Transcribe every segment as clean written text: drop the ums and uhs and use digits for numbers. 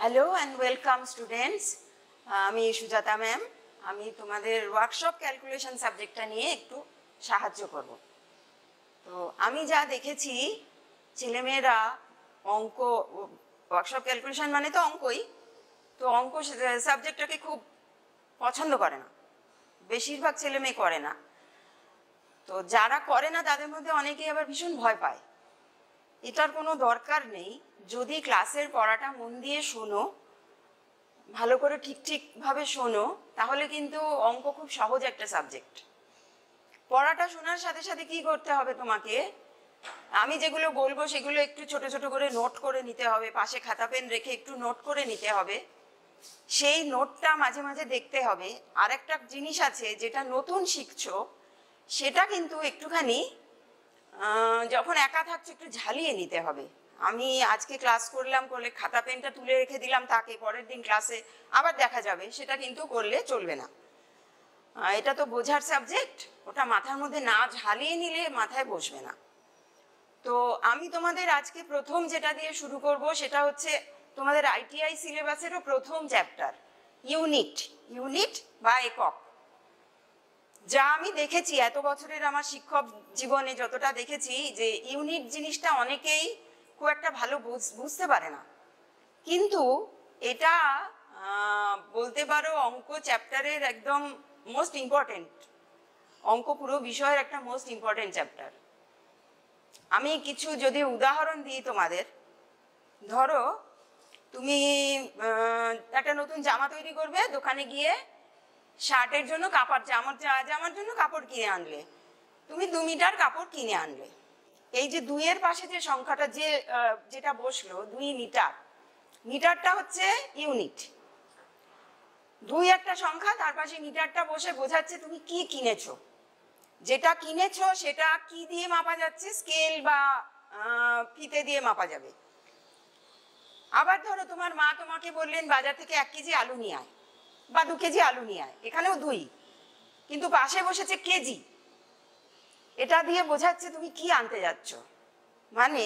Hello and welcome students. আমি Sujata ma'am. আমি তোমাদের ওয়ার্কশপ ক্যালকুলেশন সাবজেক্টটা নিয়ে একটু সাহায্য করব। তো আমি যা দেখেছি, ছেলেমেয়েরা অঙ্ক, ওয়ার্কশপ ক্যালকুলেশন মানে তো অঙ্কই, তো অঙ্ক সাবজেক্টটাকে খুব পছন্দ করে না, বেশিরভাগ ছেলেমেয়ে করে না। তো যারা করে না তাদের মধ্যে অনেকেই আবার ভীষণ ভয় পায়। এটার কোনো দরকার নেই। যদি ক্লাসের পড়াটা মন দিয়ে শোনো, ভালো করে ঠিকভাবে শোনো, তাহলে কিন্তু অঙ্ক খুব সহজ একটা সাবজেক্ট। পড়াটা শোনার সাথে সাথে কি করতে হবে তোমাকে, আমি যেগুলো বলবো সেগুলো একটু ছোট ছোট করে নোট করে নিতে হবে, পাশে খাতা পেন রেখে একটু নোট করে নিতে হবে। সেই নোটটা মাঝে মাঝে দেখতে হবে। আর একটা জিনিস আছে, যেটা নতুন শিখছো সেটা কিন্তু একটুখানি যখন একা থাকছো একটু ঝালিয়ে নিতে হবে। আমি আজকে ক্লাস করলে খাতা পেনটা তুলে রেখে দিলাম তাকে, পরের দিন ক্লাসে আবার দেখা যাবে, সেটা কিন্তু করলে চলবে না। এটা তো বোঝার সাবজেক্ট, ওটা মাথার মধ্যে না ঝালিয়ে নিলে মাথায় বসবে না। তো আমি তোমাদের আজকে প্রথম যেটা দিয়ে শুরু করব সেটা হচ্ছে তোমাদের আইটিআই সিলেবাসেরও প্রথম চ্যাপ্টার, ইউনিট বা একক। যা আমি দেখেছি এত বছরের আমার শিক্ষক জীবনে, যতটা দেখেছি যে ইউনিট জিনিসটা অনেকেই খুব একটা ভালো বুঝতে পারে না, কিন্তু এটা বলতে পারো অঙ্ক চ্যাপ্টারের একদম মোস্ট ইম্পর্টেন্ট, অঙ্ক পুরো বিষয়ের একটা মোস্ট ইম্পর্টেন্ট চ্যাপ্টার। আমি কিছু যদি উদাহরণ দিই তোমাদের, ধরো তুমি একটা নতুন জামা তৈরি করবে, দোকানে গিয়ে শার্টের জন্য জামার জন্য কাপড় কিনে আনলে, তুমি 2 মিটার কাপড় কিনে আনলে। এই যে 2 এর পাশে যে সংখ্যাটা যেটা বসলো 2 মিটার, মিটারটা হচ্ছে ইউনিট। 2 একটা সংখ্যা, তার পাশে মিটারটা বসে বোঝাচ্ছে তুমি কি কিনেছো। যেটা কিনেছো সেটা কি দিয়ে মাপা যাচ্ছে, স্কেল বা ফিতে দিয়ে মাপা যাবে। আবার ধরো তোমার মা তোমাকে বললেন বাজার থেকে 1 কেজি আলু নিয়ে আয় বা 2 কেজি আলু নিয়ে আয়, এখানেও 2, কিন্তু পাশে বসেছে কেজি, এটা দিয়ে বোঝাচ্ছে তুমি কি আনতে যাচ্ছ। মানে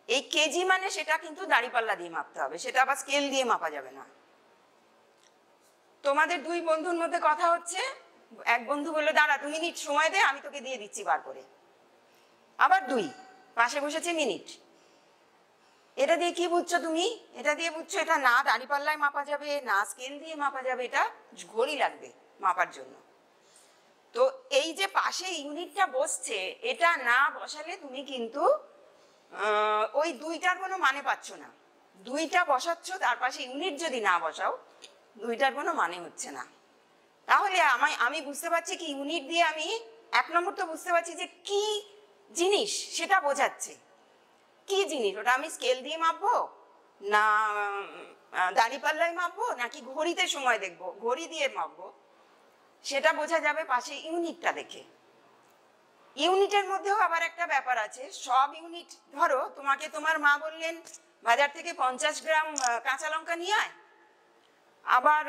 এই কেজি মানে সেটা কিন্তু দাঁড়িপাল্লা দিয়ে মাপতে হবে, সেটা আবার স্কেল দিয়ে মাপা যাবে না। তোমাদের 2 বন্ধুর মধ্যে কথা হচ্ছে, এক বন্ধু বললো দাঁড়া 2 মিনিট সময় দে, আমি তোকে দিয়ে দিচ্ছি বার করে। আবার 2, পাশে বসেছে মিনিট। এটা দিয়ে কি বুঝছো তুমি? এটা দিয়ে বুঝছো এটা না দাঁড়িপাল্লায় মাপা যাবে, না স্কেল দিয়ে মাপা যাবে, এটা ঘড়ি লাগবে মাপার জন্য। তো এই যে পাশে ইউনিটটা বসছে, এটা না বসালে তুমি কিন্তু ওই 2টার কোনো মানে পাচ্ছ না। 2টা বসাচ্ছ, তার পাশে ইউনিট যদি না বসাও, 2টার কোনো মানে হচ্ছে না। তাহলে আমি বুঝতে পারছি কি, ইউনিট দিয়ে আমি 1 নম্বর তো বুঝতে পারছি যে কি জিনিস সেটা বোঝাচ্ছে। কি জিনিস ওটা, আমি স্কেল দিয়ে মাপবো না দাঁড়িপাল্লায় মাপবো নাকি ঘড়িতে সময় দেখবো, ঘড়ি দিয়ে মাপবো, সেটা বোঝা যাবে পাশে ইউনিটটা দেখে। ইউনিটের মধ্যেও আবার একটা ব্যাপার আছে, সব ইউনিট, ধরো তোমাকে তোমার মা বললেন বাজার থেকে 50 গ্রাম কাঁচা লঙ্কা নিয়ে আয়, আবার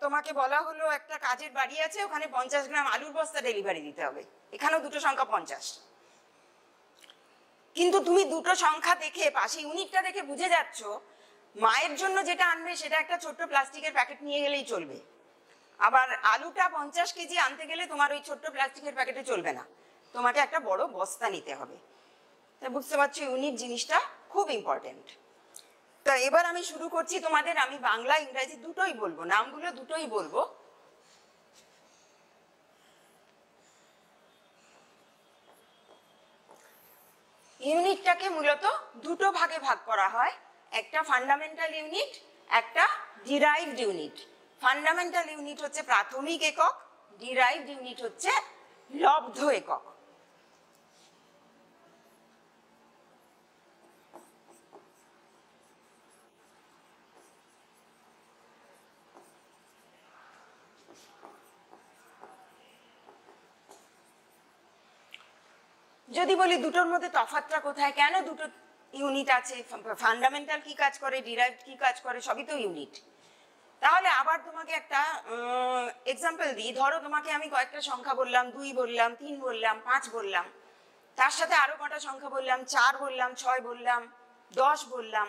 তোমাকে বলা হলো একটা কাজের বাড়ি আছে, ওখানে 50 গ্রাম আলুর বস্তা ডেলিভারি দিতে হবে, এখানেও দুটো সংখ্যা 50। কিন্তু তুমি দুটো সংখ্যা দেখে পাশে ইউনিটটা দেখে বুঝে যাচ্ছ মায়ের জন্য যেটা আনবে সেটা একটা ছোট্ট প্লাস্টিকের প্যাকেট নিয়ে গেলেই চলবে, আবার আলুটা 50 কেজি আনতে গেলে তোমার ওই ছোট্ট প্লাস্টিকের প্যাকেটে চলবে না, তোমাকে একটা বড় বস্তা নিতে হবে। তাই বুঝতে পারছো ইউনিট জিনিসটা খুব ইম্পর্টেন্ট। তো এবার আমি শুরু করছি তোমাদের, আমি বাংলা ইংরাজি দুটোই বলবো, নামগুলো দুটোই বলবো। ইউনিটটাকে মূলত দুটো ভাগে ভাগ করা হয়, একটা ফান্ডামেন্টাল ইউনিট, একটা ডিরাইভড ইউনিট। ফান্ডামেন্টাল ইউনিট হচ্ছে প্রাথমিক একক, ডিরাইভড ইউনিট হচ্ছে লব্ধ একক। যদি বলি দুটোর মধ্যে তফাৎটা কোথায়, কেন দুটো ইউনিট আছে, ফান্ডামেন্টাল কি কাজ করে, ডিরাইভড কি কাজ করে, সবই তো ইউনিট। তাহলে আবার তোমাকে একটা এক্সাম্পল দিই। ধরো তোমাকে আমি কয়েকটা সংখ্যা বললাম, 2 বললাম, 3 বললাম, 5 বললাম, তার সাথে আরো কটা সংখ্যা বললাম, 4 বললাম, 6 বললাম, 10 বললাম।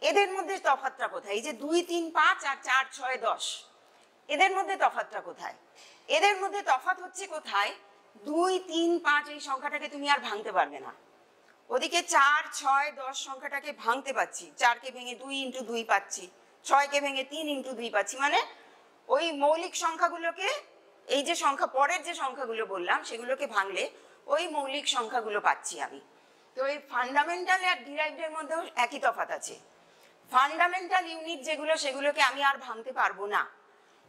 এদের মধ্যে তফাৎটা কোথায়? এই যে 2 3 5 আর 4 6 10, এদের মধ্যে তফাৎটা কোথায়? এদের মধ্যে তফাৎ হচ্ছে কোথায়? 2 3 5 এই সংখ্যাটাকে তুমি আর ভাঙতে পারবে না। ওদিকে 4 6 10 সংখ্যাটাকে ভাঙতে পাচ্ছি, 4 কে ভেঙে 2 × 2 পাচ্ছি, 6 কে ভেঙে 3 × 2 পাচ্ছি। মানে ওই মৌলিক সংখ্যাগুলোকে, এই যে সংখ্যা পরের যে সংখ্যাগুলো বললাম সেগুলোকে ভাঙলে ওই মৌলিক সংখ্যাগুলো পাচ্ছি আমি। তো এই ফান্ডামেন্টাল আর ডিরাইভড মধ্যেও একই তফাৎ আছে। ফান্ডামেন্টাল ইউনিট যেগুলো সেগুলোকে আমি আর ভাঙতে পারবো না,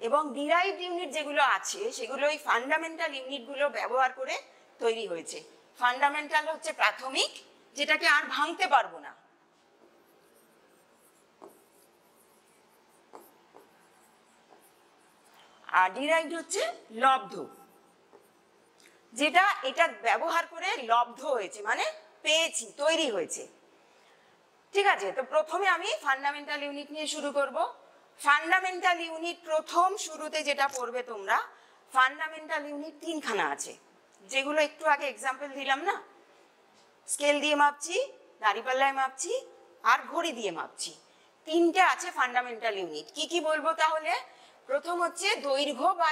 এবং ডিরাইভড ইউনিট যেগুলো আছে সেগুলো ওই ফান্ডামেন্টাল ইউনিটগুলো ব্যবহার করে তৈরি হয়েছে। ফান্ডামেন্টাল হচ্ছে প্রাথমিক, যেটাকে আর ভাঙতে পারবো না, আর ডিরাইভড হচ্ছে লব্ধ, যেটা এটা ব্যবহার করে লব্ধ হয়েছে, মানে পেয়েছি, তৈরি হয়েছে। ঠিক আছে, তো প্রথমে আমি ফান্ডামেন্টাল ইউনিট নিয়ে শুরু করব। ফান্ডামেন্টাল ইউনিট প্রথম শুরুতে যেটা পড়বে তোমরা, ফান্ডামেন্টাল ইউনিট 3খানা আছে, যেগুলো একটু আগে এক্সাম্পল দিলাম না, স্কেল দিয়ে মাপছি, দাঁড়িপাল্লায় মাপছি, আর ঘড়ি দিয়ে মাপছি। 3টে আছে ফান্ডামেন্টাল ইউনিট। কি কি বলবো তাহলে? প্রথম হচ্ছে দৈর্ঘ্য বা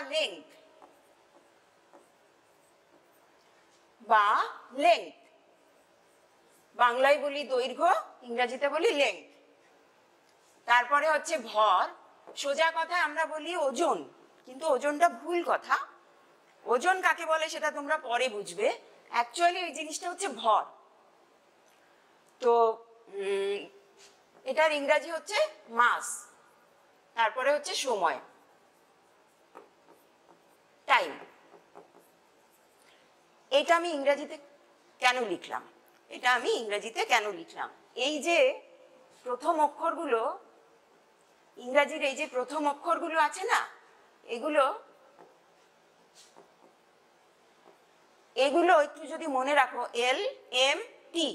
লেংথ, বাংলায় বলি দৈর্ঘ্য, ইংরেজিতে বলি লেংথ। তারপরে হচ্ছে ভর, সোজা কথায় আমরা বলি ওজন, কিন্তু ওজনটা ভুল কথা। ওজন কাকে বলে সেটা তোমরা পরে বুঝবে, অ্যাকচুয়ালি ওই জিনিসটা হচ্ছে ভর। তো এটার ইংরাজি হচ্ছে মাস। তারপরে হচ্ছে সময়, টাইম। এটা আমি ইংরেজিতে কেন লিখলাম? এই যে প্রথম অক্ষরগুলো, ইংরাজির এই যে প্রথম অক্ষরগুলো আছে না, এগুলো একটু যদি মনে রাখো, এল এম টি,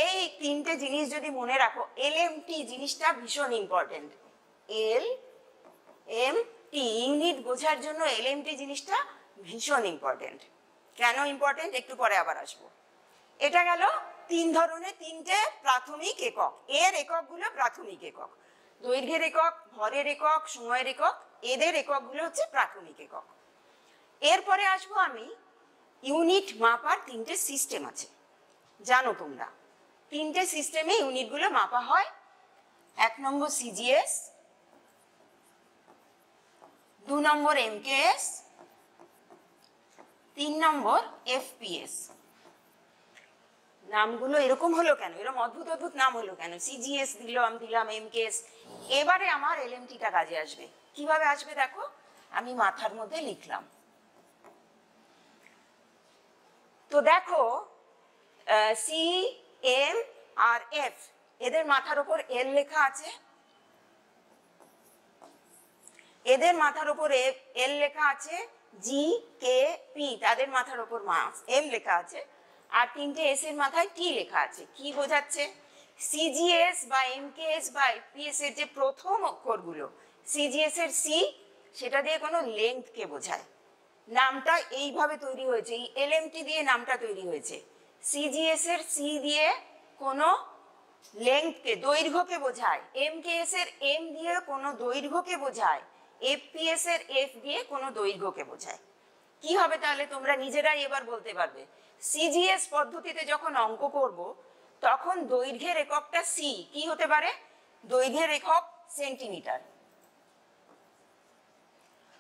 এই 3টে জিনিস যদি মনে রাখো, এল এম টি জিনিসটা ভীষণ important. L M T unit বোঝার জন্য এল এম টি জিনিসটা ভীষণ ইম্পর্টেন্ট। কেন ইম্পর্টেন্ট একটু পরে আবার আসবো। এটা গেল 3 ধরনের, 3টে প্রাথমিক একক। এর এককগুলো প্রাথমিক একক, দৈর্ঘ্যের একক, ভরের একক, সময়ের একক, এদের এককগুলো হচ্ছে প্রাথমিক একক। এরপরে আসবো আমি ইউনিট মাপার 3টে সিস্টেম আছে, জানো তোমরা। 3টে সিস্টেমে ইউনিটগুলো মাপা হয়। 1 নম্বর সিজিএস, 2 নম্বর এমকেএস, 3 নম্বর এফপিএস। নামগুলো এরকম হলো কেন? এরকম অদ্ভুত অদ্ভুত নাম হলো কেন? সিজিএস দিলাম, এমকেএস। এবারে আমার এলএমটিটা কাজে আসবে। কিভাবে আসবে দেখো, আমি মাথার মধ্যে লিখলাম। তো দেখো, সি, এম আর এফ, এদের মাথার উপর এল লেখা আছে, এদের মাথার উপর এল লেখা আছে, জি, কে, পি তাদের মাথার উপর এম লেখা আছে, আর 3টে এস এর মাথায় টি লেখা আছে। কি বোঝাচ্ছে? সিজিএস বা এমকেএস বা এফপিএস এর যে প্রথম অক্ষরগুলো, সিজিএস এর সি, সেটা দিয়ে কোনো লেংথকে বোঝায়। নামটা এইভাবে তৈরি হয়েছে, এই এলএমটি দিয়ে নামটা তৈরি হয়েছে। সিজিএস এর সি দিয়ে কোনো লেংথকে, দৈর্ঘ্যকে বোঝায়। এমকেএস এর এম দিয়ে কোনো দৈর্ঘ্যকে বোঝায়। এফপিএস এর এফ দিয়ে কোনো দৈর্ঘ্যকে বোঝায়। কি হবে তাহলে? তোমরা নিজেরাই এবার বলতে পারবে। সিজিএস পদ্ধতিতে যখন অঙ্ক করব, তখন দৈর্ঘ্যের এককটা সি কি হতে পারে? দৈর্ঘ্যের একক সেন্টিমিটার,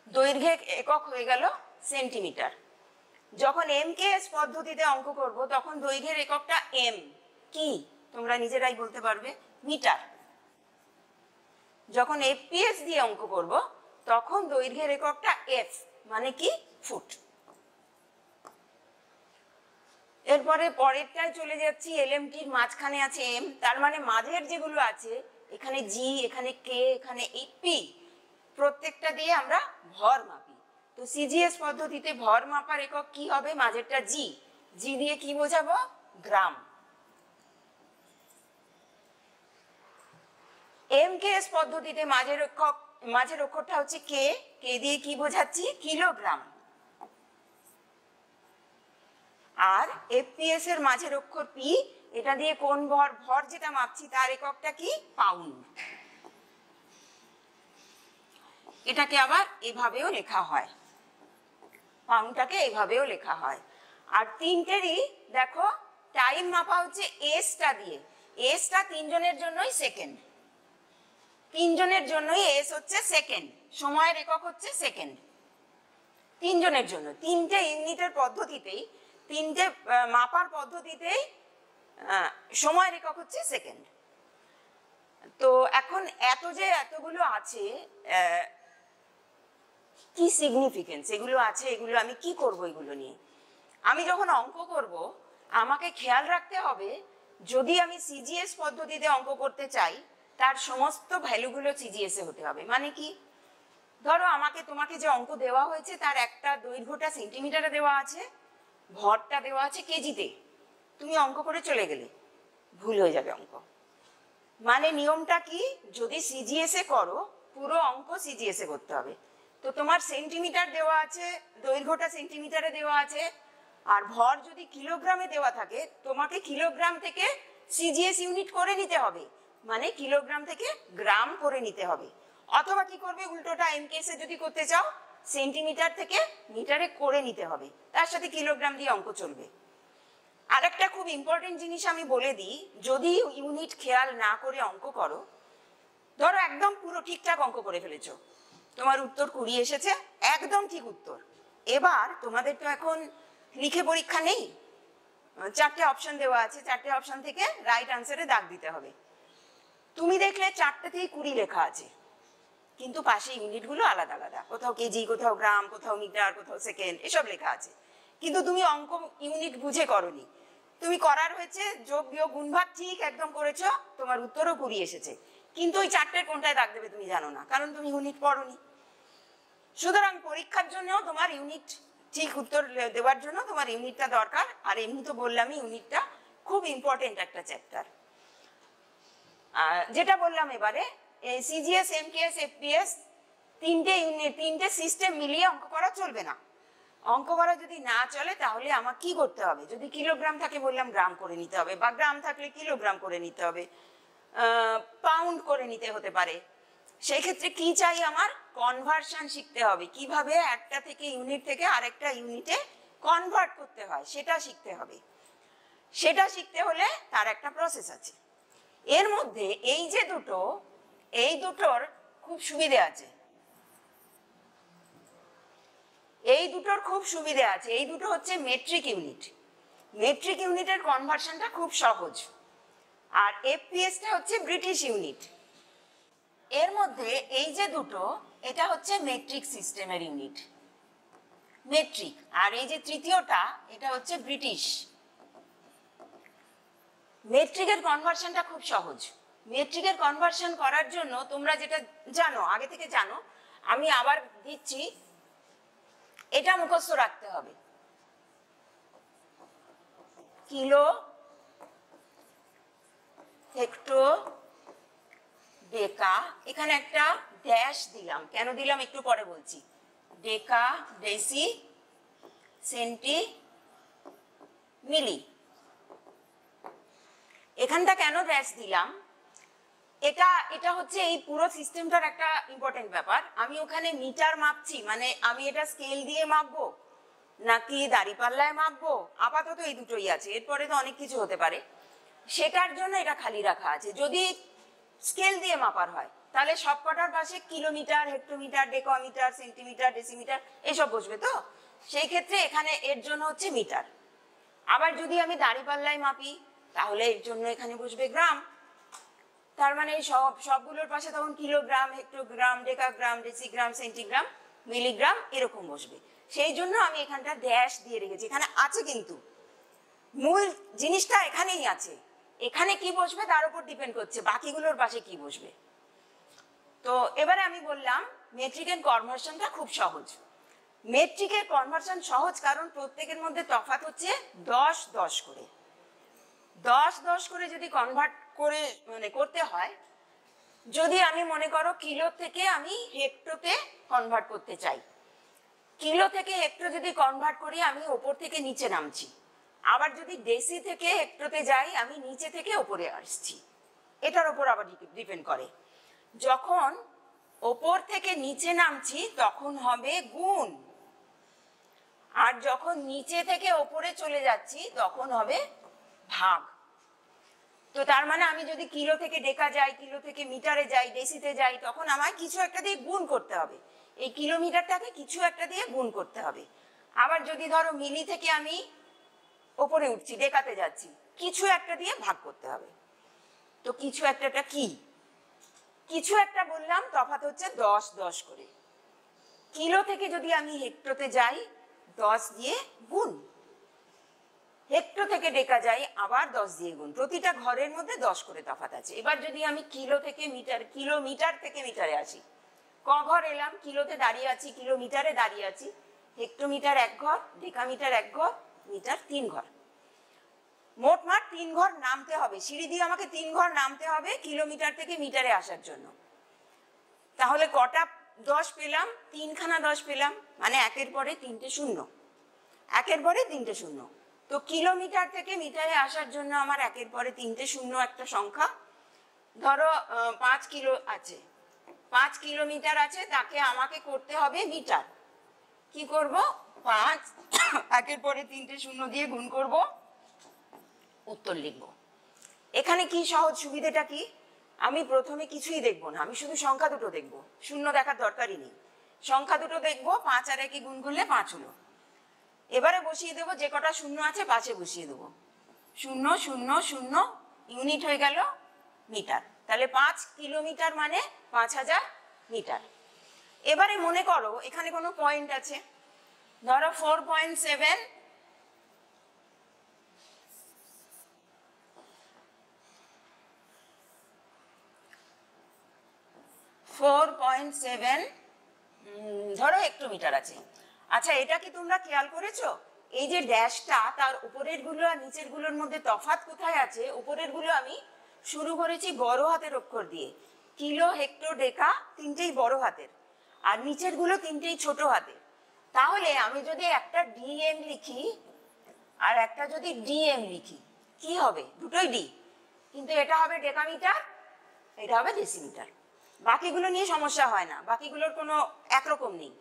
দৈর্ঘ্যের একক হয়ে গেল সেন্টিমিটার। যখন এমকেএস পদ্ধতিতে অঙ্ক করব, তখন দৈর্ঘ্যের এককটা এম কি তোমরা নিজেরাই বলতে পারবে, মিটার। যখন এফপিএস দিয়ে অঙ্ক করব, তখন দৈর্ঘ্যের এককটা এফ, মানে কি? ফুট। এরপরে পরেরটায় চলে যাচ্ছি। এলএমটির মাঝখানে আছে এম, তার মানে মাঝের যেগুলো আছে, এখানে জি, এখানে কে, এখানে পি, প্রত্যেকটা দিয়ে আমরা ভর মাপি। তো সিজিএস পদ্ধতিতে ভর মাপার একক কি হবে? মাঝেরটা জি, জি দিয়ে কি বোঝাবো? গ্রাম। এমকেএস পদ্ধতিতে মাঝের অক্ষরটা হচ্ছে কে, কে দিয়ে কি বোঝাচ্ছি? কিলোগ্রাম। আর এফপিএস এর মাঝের অক্ষর পি, এটা দিয়ে কোন ভর, ভর যেটা মাপছি তার এককটা কি? পাউন্ড। এটাকে আবার এভাবেও লেখা হয়, পাউন্ডটাকে এভাবেও লেখা হয়। আর তিনটেরই দেখো টাইম মাপা হচ্ছে এসটা দিয়ে। এসটা তিনজনের জন্যই সেকেন্ড, তিনজনের জন্যই এস হচ্ছে সেকেন্ড, সময়ের একক হচ্ছে সেকেন্ড তিনজনের জন্য। তিনটে ইউনিটের পদ্ধতিতেই, তিনটে মাপার পদ্ধতিতেই সময়ের একক হচ্ছে সেকেন্ড। তো এখন এতগুলো আছে, কি সিগনিফিকেন্স এগুলো আছে, এগুলো আমি কি করব এগুলো নিয়ে? আমি যখন অঙ্ক করব আমাকে খেয়াল রাখতে হবে, যদি আমি সিজিএস পদ্ধতিতে অঙ্ক করতে চাই তার সমস্ত ভ্যালুগুলো সিজিএস এ হতে হবে। মানে কি, ধরো তোমাকে যে অঙ্ক দেওয়া হয়েছে তার একটা দৈর্ঘ্যটা সেন্টিমিটারে দেওয়া আছে, ভরটা দেওয়া আছে কেজিতে, তুমি অঙ্ক করে চলে গেলে ভুল হয়ে যাবে অঙ্ক। মানে নিয়মটা কি, যদি সিজিএস এ করো পুরো অঙ্ক সিজিএস এ করতে হবে। তো তোমার সেন্টিমিটার দেওয়া আছে, দৈর্ঘ্যটা সেন্টিমিটারে দেওয়া আছে, আর ভর যদি কিলোগ্রামে দেওয়া থাকে তোমাকে কিলোগ্রাম থেকে সিজিএস ইউনিট করে নিতে হবে, মানে কিলোগ্রাম থেকে গ্রাম করে নিতে হবে। অথবা কি করবে উল্টোটা, এমকেএসে যদি করতে চাও সেন্টিমিটার থেকে মিটারে করে নিতে হবে, তার সাথে কিলোগ্রাম দিয়ে অঙ্ক চলবে। আরেকটা খুব ইম্পর্টেন্ট জিনিস আমি বলে দিই, যদি ইউনিট খেয়াল না করে অঙ্ক করো, ধরো একদম পুরো ঠিকঠাক অঙ্ক করে ফেলেছো, তোমার উত্তর 20 এসেছে, একদম ঠিক উত্তর। এবার তোমাদের তো এখন লিখে পরীক্ষা নেই, 4টে অপশন দেওয়া আছে, 4টে অপশন থেকে রাইট আনসারে দাগ দিতে হবে। তুমি দেখলে 4টেতেই 20 লেখা আছে, কিন্তু পাশে ইউনিটগুলো আলাদা আলাদা, কোথাও কেজি, কোথাও গ্রাম, কোথাও মিটার, কোথাও সেকেন্ড, এসব লেখা আছে। কিন্তু তুমি অঙ্ক ইউনিট বুঝে করনি, তুমি করার হয়েছে যোগ বিয়োগ গুণ ভাগ ঠিক একদম করেছো, তোমার উত্তরও 20 এসেছে, কিন্তু ওই 4টের কোনটায় দাগ দেবে তুমি জানো না, কারণ তুমি ইউনিট পড়োনি। সুতরাং পরীক্ষার জন্য তোমার ইউনিট ঠিক উত্তর দেওয়ার জন্য তোমার ইউনিটটা দরকার। আর এমনি তো বললামই ইউনিটটা খুব ইম্পর্টেন্ট একটা চ্যাপ্টার। যেটা বললাম এবারে, সিজিএস, এমকেএস, এফপিএস তিনটে ইউনিট, তিনটে সিস্টেম মিলিয়ে অঙ্ক করা চলবে না। অঙ্ক করা যদি না চলে তাহলে আমার কি করতে হবে, যদি কিলোগ্রাম থাকে বললাম গ্রাম করে নিতে হবে, বা গ্রাম থাকলে কিলোগ্রাম করে নিতে হবে, পাউন্ড করে নিতে হতে পারে। সেই ক্ষেত্রে কি চাই, আমার কনভার্সন শিখতে হবে, কিভাবে একটা থেকে ইউনিট থেকে আরেকটা ইউনিটে কনভার্ট করতে হয় সেটা শিখতে হবে। সেটা শিখতে হলে তার একটা প্রসেস আছে। এর মধ্যে এই যে দুটো, এই দুটোর খুব সুবিধে আছে, এই দুটোর খুব সুবিধে আছে। এই দুটো হচ্ছে মেট্রিক ইউনিট, মেট্রিক ইউনিটের কনভার্সনটা খুব সহজ। আর এফপিএসটা হচ্ছে ব্রিটিশ ইউনিট। এর মধ্যে এই যে দুটো, এটা হচ্ছে মেট্রিক সিস্টেমের ইউনিট, মেট্রিক। আর এই যে তৃতীয়টা, এটা হচ্ছে ব্রিটিশ। মেট্রিকের কনভার্সনটা খুব সহজ। মেট্রিকের কনভার্সন করার জন্য তোমরা যেটা জানো, আগে থেকে জানো, আমি আবার দিচ্ছি, এটা মুখস্থ রাখতে হবে, কিলো, হেক্টো, ডেকা, এখানে একটা ড্যাশ দিলাম, কেন দিলাম একটু পরে বলছি, ডেকা, ডেসি, সেন্টি, মিলি। এখানটা কেন ড্যাশ দিলাম, এটা হচ্ছে এই পুরো সিস্টেমটার একটা ইম্পর্টেন্ট ব্যাপার। আমি ওখানে মিটার মাপছি, মানে আমি এটা স্কেল দিয়ে মাপবো নাকি দাঁড়িপাল্লায় মাপবো, আপাতত এই দুটোই আছে, এরপরে তো অনেক কিছু হতে পারে, সেটার জন্য এটা খালি রাখা আছে। যদি স্কেল দিয়ে মাপার হয় তাহলে সবকটার পাশে kilometre, hectometre, decametre, centimetre, decimetre এসব বসবে, তো সেই ক্ষেত্রে এখানে এর জন্য হচ্ছে মিটার। আবার যদি আমি দাঁড়িপাল্লায় মাপি তাহলে এর জন্য এখানে বসবে গ্রাম। তার মানে সবগুলোর পাশে তখন kilogram, hectogram, decagram, decigram, centigram, milligram এরকম বসবে। সেই জন্য আমি এখানটা ড্যাশ দিয়ে রেখেছি, এখানে আছে, কিন্তু মূল জিনিসটা এখানেই আছে। এখানে কি বসবে তার উপর ডিপেন্ড করছে বাকিগুলোর পাশে কি বসবে। তো এবারে আমি বললাম মেট্রিকের কনভার্সনটা খুব সহজ। মেট্রিকের কনভার্সন সহজ কারণ প্রত্যেকের মধ্যে তফাৎ হচ্ছে 10-10 করে। 10-10 করে যদি কনভার্ট করে মানে করতে হয়, যদি আমি মনে করো কিলো থেকে আমি হেক্টোতে কনভার্ট করতে চাই, কিলো থেকে হেক্টো যদি কনভার্ট করি আমি ওপর থেকে নিচে নামছি, আবার যদি ডেসি থেকে হেক্টোতে যাই, আমি নিচে থেকে ওপরে আসছি, এটার ওপর আবার ডিপেন্ড করে। যখন ওপর থেকে নিচে নামছি তখন হবে গুণ, আর যখন নিচে থেকে ওপরে চলে যাচ্ছি তখন হবে ভাগ। তো তার মানে আমি যদি কিলো থেকে ডেকা যাই, কিলো থেকে মিটারে যাই, ডেসিতে যাই, তখন আমায় কিছু একটা দিয়ে গুণ করতে হবে, এই কিলোমিটারটাকে কিছু একটা দিয়ে গুণ করতে হবে। আবার যদি ধরো মিলি থেকে আমি ওপরে উঠছি, ডেকাতে যাচ্ছি, কিছু একটা দিয়ে ভাগ করতে হবে। তো কিছু একটা কি? কিছু একটা বললাম, তফাৎ হচ্ছে 10 করে। কিলো থেকে যদি আমি হেক্টোতে যাই, 10 দিয়ে গুণ, হেক্টো থেকে ডেকা যাই আবার 10 দিয়ে গুণ, প্রতিটা ঘরের মধ্যে 10 করে তফাৎ আছে। এবার যদি আমি কিলো থেকে মিটার, কিলোমিটার থেকে মিটারে আসি, ক ঘর এলাম, কিলোতে দাঁড়িয়ে আছি, কিলোমিটারে দাঁড়িয়ে আছি, হেক্টোমিটার 1 ঘর, ডেকামিটার 1 ঘর, মিটার 3 ঘর, মোটমাট 3 ঘর নামতে হবে, সিঁড়ি দিয়ে আমাকে 3 ঘর নামতে হবে কিলোমিটার থেকে মিটারে আসার জন্য। তাহলে কটা 10 পেলাম? 3খানা 10 পেলাম, মানে একের পরে 3টে শূন্য, একের পরে 3টে শূন্য। তো কিলোমিটার থেকে মিটারে আসার জন্য আমার একের পরে 3টে শূন্য একটা সংখ্যা। ধরো 5 কিলো আছে, 5 কিলোমিটার আছে, তাকে আমাকে করতে হবে মিটার। কি করব? 5 একের পরে 3টে শূন্য দিয়ে গুণ করব, উত্তর লিখব। এখানে কি সহজ সুবিধাটা কি? আমি প্রথমে কিছুই দেখবো না, আমি শুধু সংখ্যা দুটো দেখবো, শূন্য দেখার দরকারই নেই। সংখ্যা দুটো দেখবো, 5 আর 1 গুণ করলে 5 হলো। এবারে বসিয়ে দেবো, যে কটা শূন্য আছে পাশে বসিয়ে দেবো, 0 0 0, ইউনিট হয়ে গেল মিটার। তাহলে 5 কিলোমিটার মানে 5000 মিটার। এবারে মনে করো এখানে কোনো পয়েন্ট আছে, ধরো 4.7, 4.7 ধরো হেক্টোমিটার আছে। আচ্ছা, এটা কি তোমরা খেয়াল করেছো? এই যে ড্যাশটা, তার উপরের গুলো আর নিচের গুলোর মধ্যে তফাৎ কোথায় আছে? উপরের গুলো আমি শুরু করেছি বড় হাতের অক্ষর দিয়ে, কিলো, হেক্টো, ডেকা তিনটেই বড় হাতের, আর নিচের গুলো তিনটেই ছোট হাতের। তাহলে আমি যদি একটা ডিএম লিখি আর একটা যদি ডিএম লিখি, কি হবে? দুটোই ডি, কিন্তু এটা হবে ডেকামিটার, এটা হবে ডেসিমিটার। বাকিগুলো নিয়ে সমস্যা হয় না, বাকিগুলোর কোনো একরকম নেই,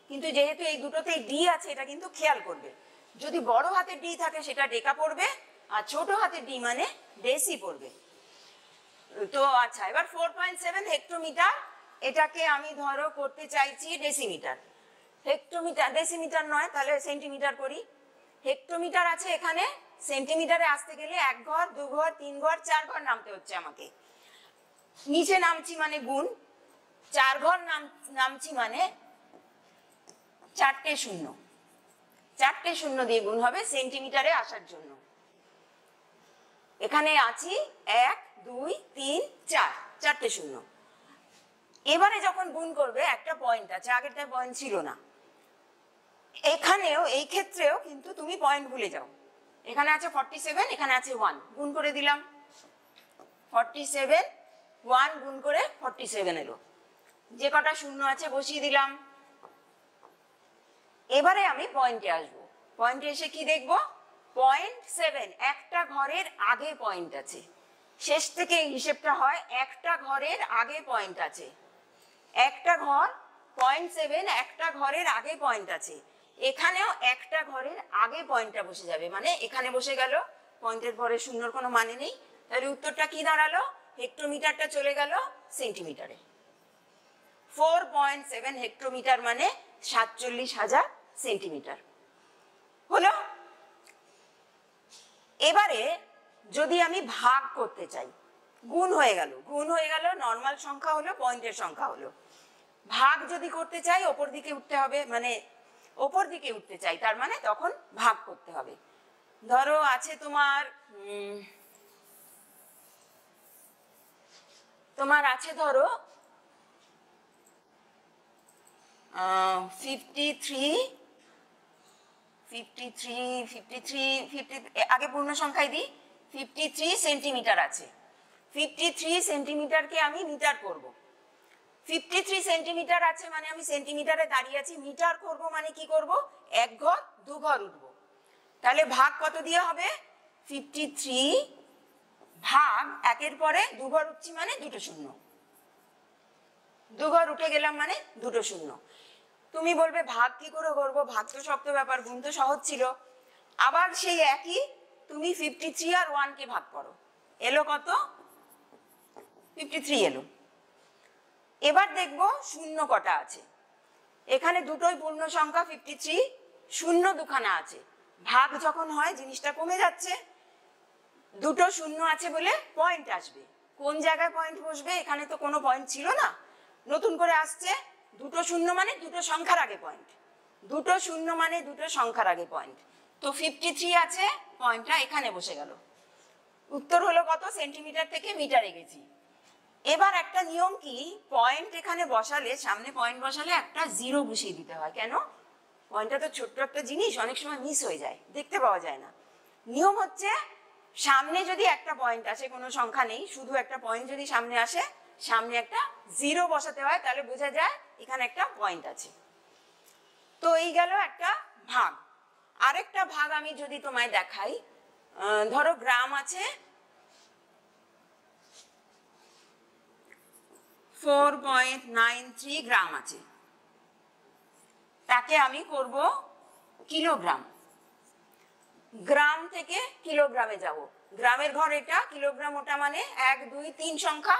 কিন্তু যেহেতু এই দুটোতেই ডি আছে, এটা কিন্তু খেয়াল করবে। যদি বড় হাতের ডি থাকে সেটা ডেকা পড়বে, আর ছোট হাতের ডি মানে ডেসি পড়বে। তো আচ্ছা, এবার 4.7 হেক্টোমিটার, এটাকে আমি ধরো করতে চাইছি ডেসিমিটার। হেক্টোমিটার, ডেসিমিটার নয়, তাহলে সেন্টিমিটার করি। হেক্টোমিটার আছে এখানে, সেন্টিমিটারে আসতে গেলে 1 ঘর, 2 ঘর, 3 ঘর, 4 ঘর নামতে হচ্ছে আমাকে। নিচে নামছি মানে গুণ, 4 ঘর নামছি মানে 4টে শূন্য, 4টে শূন্য দিয়ে গুণ হবে সেন্টিমিটারে আসার জন্য। এখানে আছি 1 2 3 4, 4টে শূন্য। এবারে যখন গুণ করবে একটা পয়েন্ট আছে, আগেরটা পয়েন্ট ছিল না। এখানেও, এই ক্ষেত্রেও কিন্তু তুমি পয়েন্ট ভুলে যাও। এখানে আছে 47, এখানে আছে 1, গুণ করে দিলাম 47, 1 গুণ করে 47 এলো, যে কটা শূন্য আছে বসিয়ে দিলাম। এবারে আমি পয়েন্টে আসবো, পয়েন্টে এসে কি দেখবো? 0.7, একটা ঘরের আগে পয়েন্ট আছে। শেষ থেকে হিসেবটা হয়, একটা ঘরের আগে পয়েন্ট আছে, একটা ঘর 0.7, একটা ঘরের আগে পয়েন্ট আছে। এখানেও একটা ঘরের আগে পয়েন্টটা বসে যাবে, মানে এখানে বসে গেল, পয়েন্টের পরে শূন্যর কোনো মানে নেই। তাহলে উত্তরটা কি দাঁড়ালো? হেক্টোমিটারটা চলে গেল সেন্টিমিটারে। 4.7 হেক্টোমিটার মানে 47,000 সেন্টিমিটার হলো। এবারে যদি আমি ভাগ করতে চাই, গুণ হয়ে গেল, গুণ হয়ে গেল, নর্মাল সংখ্যা হলো, পয়েন্টের সংখ্যা হলো। ভাগ যদি করতে চাই, ওপর দিকে উঠতে হবে, মানে ওপর দিকে উঠতে চাই, তার মানে তখন ভাগ করতে হবে। ধরো আছে তোমার আছে ধরো 53, আগে পূর্ণ সংখ্যায় দিই, 53 সেন্টিমিটার আছে। 53 সেন্টিমিটারকে আমি মিটার করব। 53 সেন্টিমিটার আছে মানে আমি সেন্টিমিটারে দাঁড়িয়ে আছি, মিটার করব মানে কি করব? 1 ঘর 2 ঘর উঠবো। তাহলে ভাগ কত দিয়ে হবে? 53 ভাগ একের পরে 2 ঘর উঠছি মানে দুটো শূন্য, 2 ঘর উঠে গেলাম মানে দুটো শূন্য। তুমি বলবে ভাগ কি করে করবো, ভাগ তো শক্ত ব্যাপার, গুণ তো সহজ ছিল। আবার সেই একই, তুমি 53 আর 1 কে ভাগ করো, এলো কত? 53 এলো। এবার দেখবো শূন্য কটা আছে। এখানে দুটোই পূর্ণ সংখ্যা 53, শূন্য দুখানা আছে। ভাগ যখন হয় জিনিসটা কমে যাচ্ছে, দুটো শূন্য আছে বলে পয়েন্ট আসবে। কোন জায়গায় পয়েন্ট বসবে? এখানে তো কোনো পয়েন্ট ছিল না, নতুন করে আসছে। দুটো শূন্য মানে দুটো সংখ্যার আগে পয়েন্ট, দুটো শূন্য মানে দুটো সংখ্যার আগে পয়েন্ট। তো 53 আছে, পয়েন্টটা এখানে বসে গেল। উত্তর হলো কত? সেন্টিমিটার থেকে মিটারে গেছি। এবার একটা নিয়ম কি, পয়েন্ট এখানে বসালে, সামনে পয়েন্ট বসালে একটা জিরো বসিয়ে দিতে হয়। কেন? পয়েন্টটা তো ছোট্ট একটা জিনিস, অনেক সময় মিস হয়ে যায়, দেখতে পাওয়া যায় না। নিয়ম হচ্ছে, সামনে যদি একটা পয়েন্ট আসে, কোনো সংখ্যা নেই, শুধু একটা পয়েন্ট যদি সামনে আসে, সামনে একটা জিরো বসাতে হয়, তাহলে বোঝা যায় এখানে একটা পয়েন্ট আছে। তো এই গেল একটা ভাগ। আরেকটা ভাগ আমি যদি তোমায় দেখাই, ধরো গ্রাম আছে, 4.93 গ্রাম আছে, তাকে আমি করব কিলোগ্রাম। গ্রাম থেকে কিলোগ্রামে যাব, গ্রামের ঘর এটা, কিলোগ্রাম ওটা, মানে 1 2 3 সংখ্যা,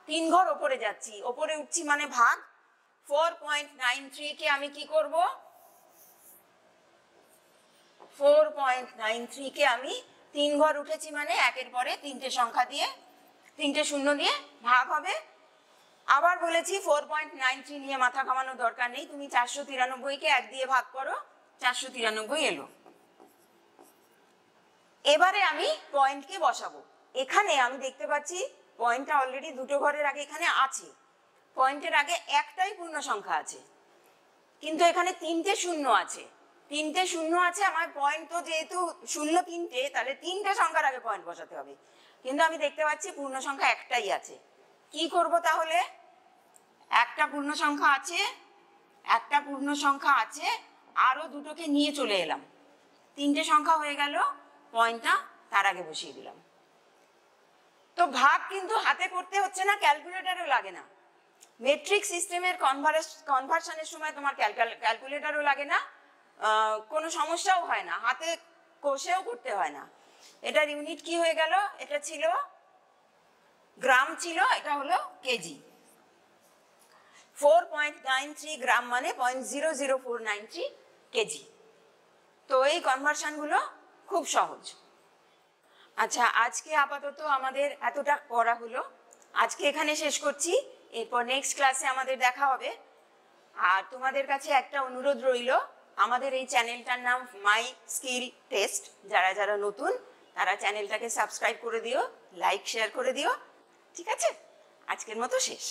3 ঘর ওপরে যাচ্ছি, ওপরে উঠছি মানে ভাগ। 4.93 কে আমি কি করব? 4.93 কে আমি 3 ঘর উঠেছি মানে একের পরে তিনটে সংখ্যা দিয়ে, তিনটে শূন্য দিয়ে ভাগ হবে। আবার বলেছি 4.93 নিয়ে মাথা ঘামানোর দরকার নেই, তুমি 493 কে 1 দিয়ে ভাগ করো, 493 এলো। এবারে আমি পয়েন্টকে বসাবো। এখানে আমি দেখতে পাচ্ছি পয়েন্টটা অলরেডি দুটো ঘরের আগে এখানে আছে, পয়েন্টের আগে একটাই পূর্ণ সংখ্যা আছে, কিন্তু এখানে তিনটে শূন্য আছে। তিনটে শূন্য আছে, আমার পয়েন্ট তো যেহেতু শূন্য তিনটে, তাহলে তিনটে সংখ্যার আগে পয়েন্ট বসাতে হবে, কিন্তু আমি দেখতে পাচ্ছি পূর্ণ সংখ্যা একটাই আছে। কি করব তাহলে? একটা পূর্ণ সংখ্যা আছে, একটা পূর্ণ সংখ্যা আছে, আরো দুটোকে নিয়ে চলে এলাম, তিনটে সংখ্যা হয়ে গেল, পয়েন্টটা তার আগে বসিয়ে দিলাম। তো ভাগ কিন্তু হাতে করতে হচ্ছে না, ক্যালকুলেটরও লাগে না। মেট্রিক সিস্টেমের কনভার্সনের সময় তোমার ক্যালকুলেটরও লাগে না, কোনো সমস্যাও হয় না, হাতে কষেও করতে হয় না। এটার ইউনিট কি হয়ে গেল? এটা ছিল গ্রাম, ছিল, এটা হলো কেজি। 4.93 গ্রাম মানে 0.00493 কেজি। তো এই কনভার্সনগুলো খুব সহজ। আচ্ছা, আজকে আপাতত আমাদের এতটা করা হলো, আজকে এখানে শেষ করছি। এরপর নেক্সট ক্লাসে আমাদের দেখা হবে। আর তোমাদের কাছে একটা অনুরোধ রইল, আমাদের এই চ্যানেলটার নাম মাই স্কিল টেস্ট। যারা যারা নতুন তারা চ্যানেলটাকে সাবস্ক্রাইব করে দিও, লাইক শেয়ার করে দিও, ঠিক আছে? আজকের মতো শেষ।